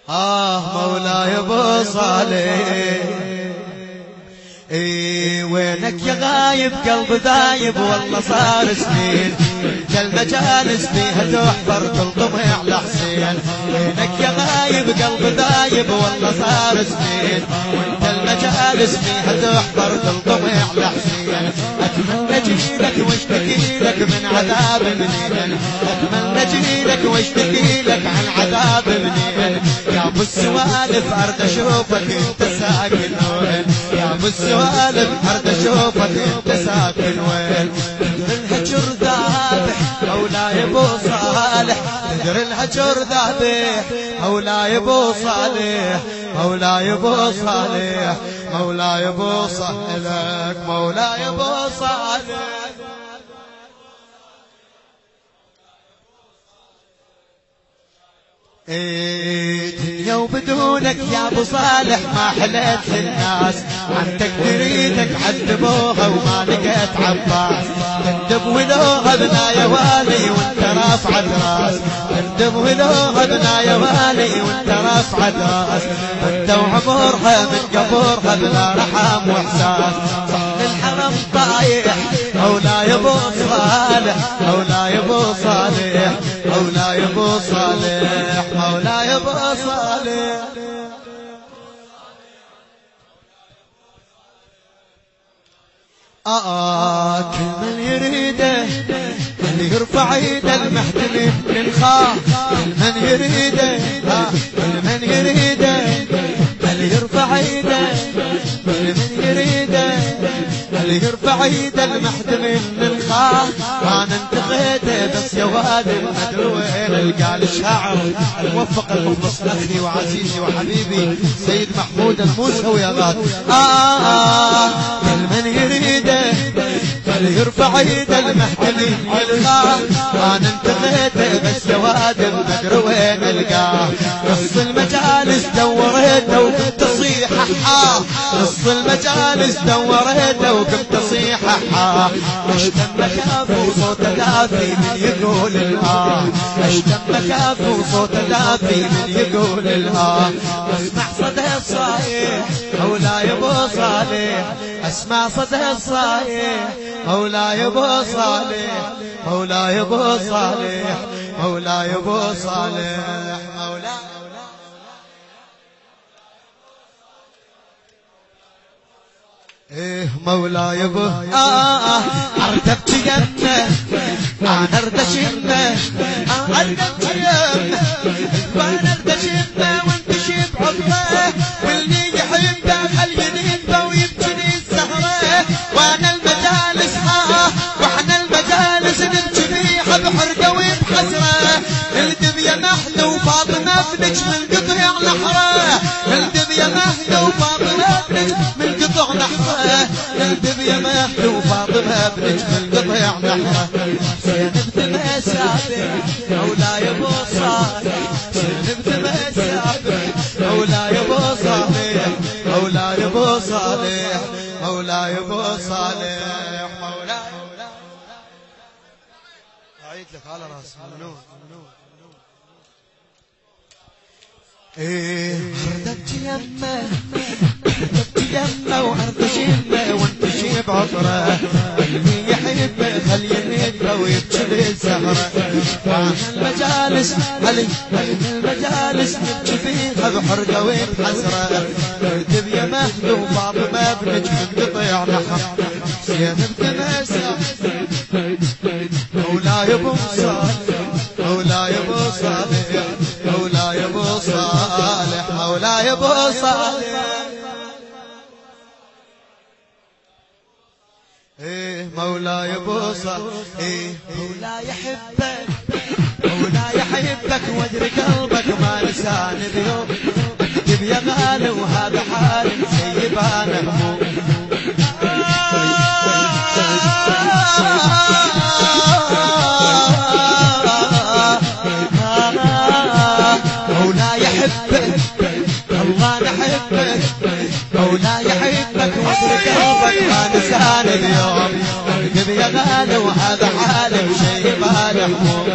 مولاي ابو صالح وينك يا غايب قلب ذايب والله صار سنين انت المجالس فيها تحفر تلطمي على حسين وينك يا غايب قلب ذايب والله صار سنين وانت المجالس فيها تحفر تلطمي على حسين اتمنى اجيلك واشتكي لك من عذاب منين اتمنى اجيلك واشتكي لك عن عذاب منين يا ابو السوالف ارد اشوفك انت ساكن وين يا ابو السوالف ارد اشوفك انت ساكن وين الهجر ذابح مولاي ابو صالح تدري الهجر ذابح مولاي ابو صالح مولاي ابو صالح مولاي ابو صالح مولاي ابو صالح دنيا وبدونك يا ابو صالح ما حليت للناس عنتك دريتك عذبوها وما لقيت عباس تندب ولو غبنا يا والي وانت رافع الراس تندب ولو غبنا يا والي وانت رافع الراس انت وعمرها من قبورها بلا رحم واحساس صح الحرم طايح مولاي ابو صالح مولاي ابو صالح مولاي ابو صالح مولاي ابو صالح كل من يريده اللي يرفع ايده المحتمي للخاه كل من يريده كل من يريده اللي يرفع ايده كل من يريده اللي يرفع ايده المحتمي للخاه وانا انتقيته بس يا وادي ما ادري وين القى الشاعر الموفق المخلص اخي وعزيزي وحبيبي سيد محمود الموسوي يا غاد كل من يريده اللي يرفع ايده المحتمي للخاه وانا انتقيته بس يا وادي ما ادري وين القاه نص المجالس دوريته وكنت اصيح نص المجالس دوريته وكنت اصيح اشتم كافو صوت دافي من يقول اشتم كافو صوت دافي من يقول اسمع صدى الصايح مولاي ابو صالح اسمع صدى الصايح مولاي ابو صالح مولاي ابو صالح مولاي ابو صالح مولاي مولاي ابو اردبت يمه انا اردش يمه اردبت يمه وانا اردش يمه وانتشي بعطره واللي يحبه خليني ينبه ويبكي السهره وانا المجالس واحنا المجالس نبكي فيها بحرقه وبحسره الدب يا مهد وفاطمه ابنك من قطع نحره الدب يا مهد وفاطمه ابنك من قطع نحره الدب يا مهد وفاطمه ابنك من قطع نحره سنبت ما سابق مولاي ابو صالح سنبت ما سابق مولاي ابو صالح مولاي ابو صالح مولاي ابو صالح مولاي اعيد لك على راس ممنون اردت يمه اردت يمه وارض شمه وانتشي بعطره اللي يحبه خليني يدفى ويبكي بالسهره وانا المجالس المجالس نبكي فيها بحرقه وبحسره ارتب يا مهد وفاطمه ابنك من قطيع نحر زينب تماسه مولاي ابو صالح مولاي ابو صالح مولاي ابو صالح مولاي ابو صالح مولاي ابو صالح مولاي يحبك مولاي يحبك وادري قلبك ما لسان بيوم اكتب يا غالي وهذا حال سيب انا هموم مولاي يحبك الله نحبك مولاي يحبك وادري قلبك ما لسان اليوم اكتب يا غالي وهذا حالك شيء ما هموم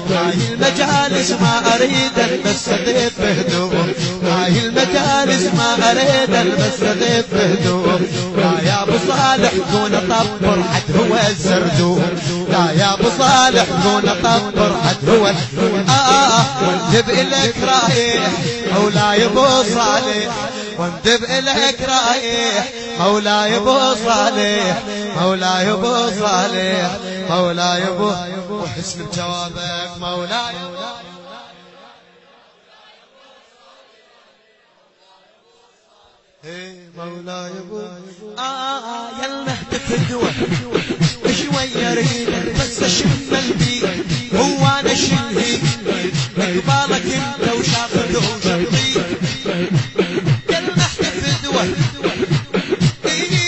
هاي المجالس ما اريد البس ضيف بهدوم هاي المجالس ما اريد البس ضيف بهدوم لا يا ابو صالح كون طبر حد هو الزردوم لا يا ابو صالح كون طبر حد هو واندب الك رايح مولاي ابو صالح واندب الك رايح مولاي ابو صالح مولاي ابو صالح مولاي ابو وحسن بجوابك مولاي مولاي ابو يا المهد فدوه شويه ريدك بس اشم البيت هو انا شلهي اقبالك انت وشافته وشطي يا المهد فدوه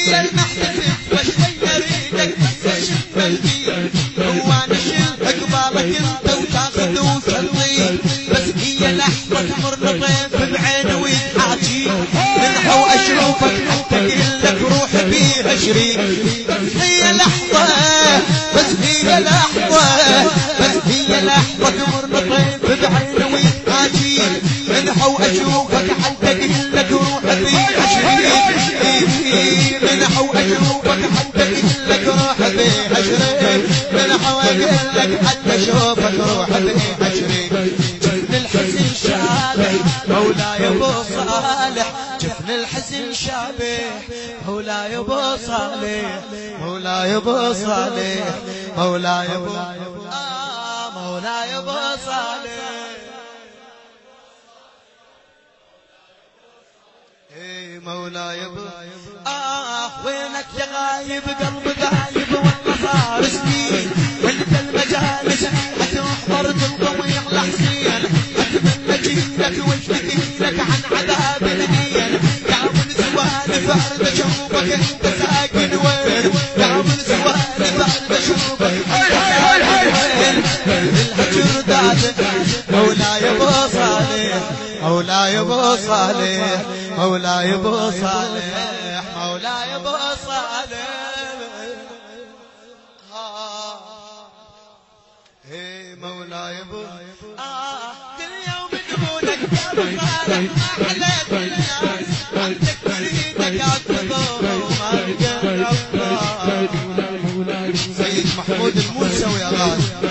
يا المهد فدوه شويه ريدك بس اشم البيت هو انا شلهي اقبالك انت وشافته وشطي بس هي لحظه تمر لطيف بعينه ويتحاجي منها واشوفك حتى قلك روح بيها شريك بس هي لحظة بس هي لحظة بس هي لحظة تمر لطيف بعينه ويتحاجي منها واشوفك حتى قلك روح بيها شريك منها واشوفك حتى قلك روح بيها شريك منها وقلك حتى اشوفك روح بيها شريك جفن الحزن شابه مولاي ابو صالح جفن الحزن شابه مولاي ابو صالح مولاي ابو صالح مولاي ابو مولاي ابو صالح مولاي ابو وينك يا غايب قلب غايب والله صار سنين وانت المجالس حتحضر تنضوي لحسين اتمنى جيلك واشتكي لك عن عذاب الدين يا من سوالف ارد اشوفك انت ساكن وين يا من سوالف ارد اشوفك انت ساكن وين الهجر داد مولاي ابو صالح مولاي ابو صالح مولاي ابو صالح مولاي ابو صالح مولاي ابو كل يوم دونك يا ابو صالح ما حليت الناس عندك بريدك عالتضوء وما سيد محمود الموسوي يا غالي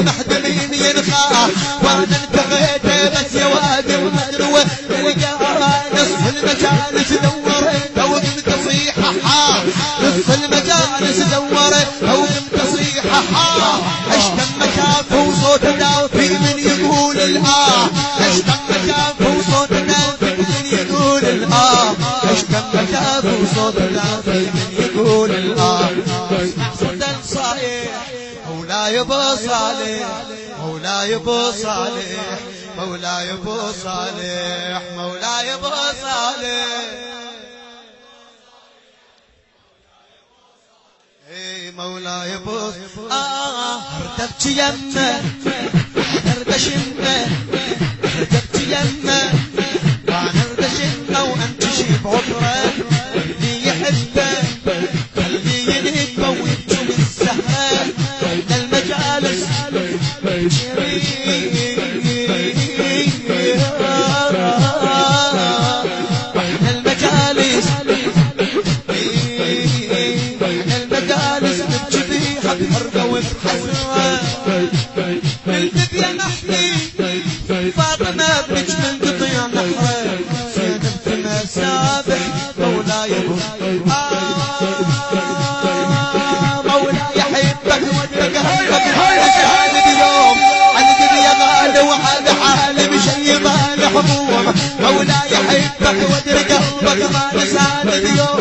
المحدمين ينخاع وانا انتهيت بس يا وادي ومدروه تلقى نصف المجالس دورت لو قمت صيحة نصف المجالس دورت لو قمت صيحة اشتم شاف وصوت دافي من يقول الآه اشتم شاف وصوت دافي من يقول الآه اشتم شاف وصوت دافي من يقول الآه صوت صايح مولاي ابو صالح مولاي ابو صالح مولاي ابو صالح مولاي ابو صالح مولاي ابو ردبت يمه نردش يمه ردبت يمه نردش يمه وامشي بعذره اللي يحبه خليه ينهبه ويبكي من السهره المجالس واحنا المجالس بحرقة وبحسرة نلتف يا نحمي فاطمة بنت من قطيع نحرة سيدنا سابح مولاي مولاي حبك ودك هاي شهادة اليوم عندك يا غالي وحال حالي بشي ما لحموم مولاي حبك ودك قلبك ما نسان اليوم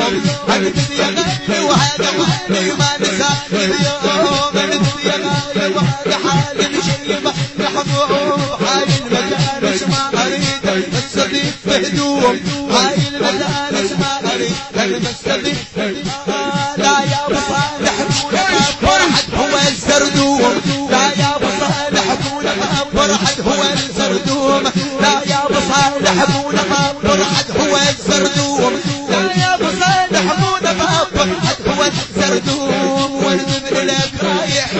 عندك يا غالي وحال حالي ما نسان اليوم عندك يا غالي وحال حالي بشي ما لحموم هاي المجالس ما اريد استضيف بهدوم هاي المجالس ما اريد استضيف لا يا ابو صالح فرحت هو الزردوم لا يا ابو صالح ما فرحت هو الزردوم لا يا ابو صالح ما فرحت هو الزردوم لا يا ابو صالح ما فرحت هو الزردوم ونذبر لك رايح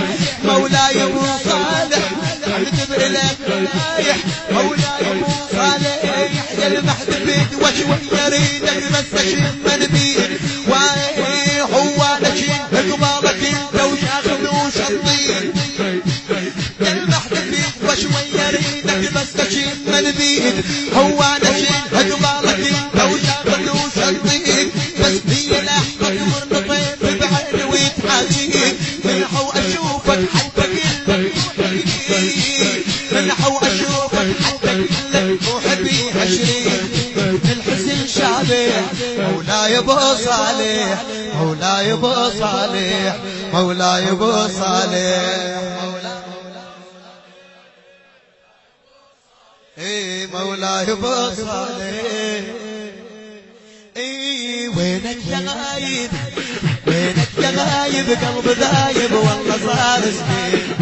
مولاي ابو صالح نذبر لك رايح مولاي ابو صالح يا المحد بيد وشوي يريدك بس اشم بيد هو نشين قبالك انت وشاخذ وشطين يا المحد بيد وشوي يريدك بس اشم البيد هو نشين قبالك انت وشاخذ وشطين بس هي لحظة مرنطين بعيني ويتحاكيك منحو اشوفك حتى منحو اشوفك حتى كلك وحبي عشرين الحسن شعبي مولاي ابو صالح مولاي ابو صالح مولاي ابو صالح اي مولاي ابو صالح اي وينك يا غايب وينك يا غايب قلب ذايب والله صار سنين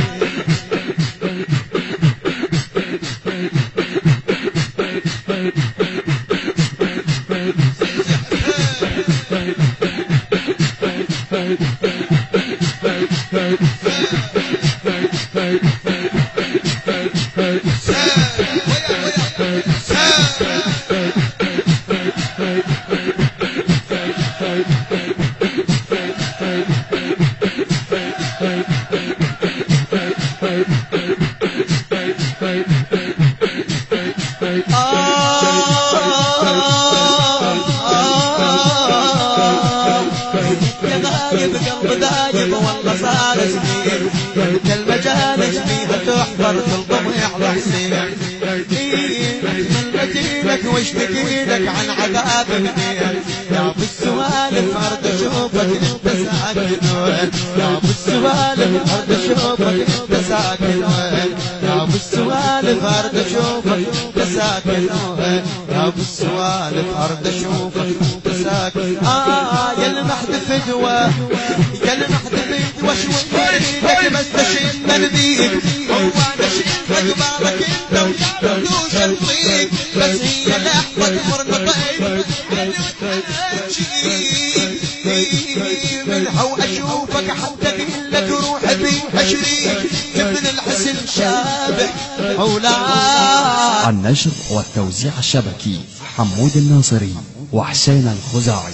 بقلب ذايب والله صار سنين المجالس فيها تحضر تلطم على حسين من مجيلك واشتكي لك عن عذاب منين يا ابو السوالف ارد اشوفك انت ساكن وين يا ابو السوالف ارد اشوفك انت ساكن وين يا ابو السوالف ارد اشوفك انت ساكن وين يا ابو السوالف ارد اشوفك انت ساكن يا المحد فدوه يا المحد فدوه شوي يريدك بس تشم البيد هو نشيل قبالك انت وشاردوش الطيب بس هي لحظة مرنطين منحو اشوفك حتى كلك روح بي عشرين ابن الحسن شابح مولاي. النشر والتوزيع الشبكي حمود الناصري وحسين الخزاعي.